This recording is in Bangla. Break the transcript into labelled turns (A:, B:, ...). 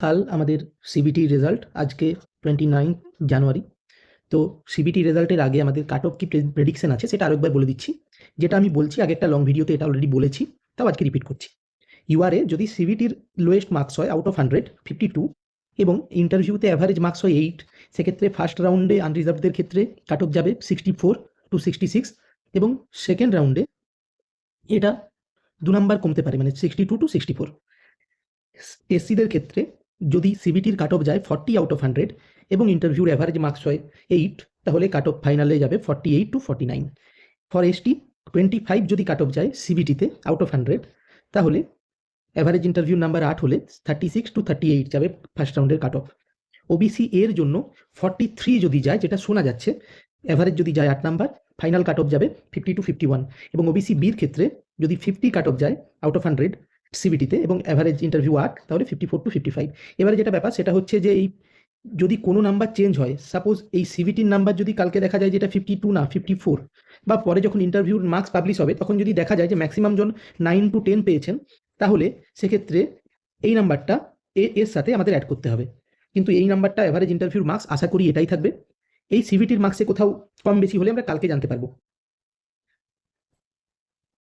A: কাল আমাদের সিবিটি রেজাল্ট, আজকে 29 জানুয়ারি। তো সিবিটি রেজাল্টের আগে আমাদের কাট অফ কি প্রেডিকশন আছে সেটা আরেকবার বলে দিচ্ছি। যেটা আমি বলছি আগে একটা লং ভিডিওতে এটা অলরেডি বলেছি, তাও আজকে রিপিট করছি। ইউআরএ যদি সিবিটির লোয়েস্ট মার্কস হয় আউট অফ 100 52 এবং ইন্টারভিউতে অ্যাভারেজ মার্কস হয় 8, সেক্ষেত্রে ফার্স্ট রাউন্ডে আনরিজার্ভদের ক্ষেত্রে কাট অফ যাবে 64 to 66 এবং সেকেন্ড রাউন্ডে এটা 2 নাম্বার কমতে পারে, মানে 62 to 64। এসসিদের ক্ষেত্রে যদি সিবিটির কাট অফ যায় 40 আউট অফ 100 এবং ইন্টারভিউর অ্যাভারেজ মার্কস হয় 8, তাহলে কাট অফ ফাইনালে যাবে 48 to 49। ফর এসটি 25 যদি কাট অফ যায় সিবিটিতে আউট অফ 100, তাহলে অ্যাভারেজ ইন্টারভিউ নাম্বার 8 হলে 36 to 38 যাবে ফার্স্ট রাউন্ডের কাট অফ। ওবিসি এর জন্য 43 যদি যায়, যেটা শোনা যাচ্ছে, অ্যাভারেজ যদি যায় 8 নাম্বার, ফাইনাল কাট অফ যাবে 50 to 51। এবং ওবিসি বির ক্ষেত্রে যদি 50 কাট অফ যায় আউট অফ 100 সিবিটিতে এবং অ্যাভারেজ ইন্টারভিউ 8, তাহলে 54 to 55। এবারে যেটা ব্যাপার সেটা হচ্ছে যে এই যদি কোনো নাম্বার চেঞ্জ হয়, সাপোজ এই সিবিটির নাম্বার যদি কালকে দেখা যায় যেটা 52 না 54, বা পরে যখন ইন্টারভিউর মার্কস পাবলিশ হবে তখন যদি দেখা যায় যে ম্যাক্সিমাম জন 9 to 10 পেয়েছেন, তাহলে সেক্ষেত্রে এই নাম্বারটা এর সাথে আমাদের অ্যাড করতে হবে। কিন্তু এই নাম্বারটা অ্যাভারেজ ইন্টারভিউর মার্কস আশা করি এটাই থাকবে। এই সিবিটির মার্কসে কোথাও কম বেশি হলে আমরা কালকে জানতে পারবো।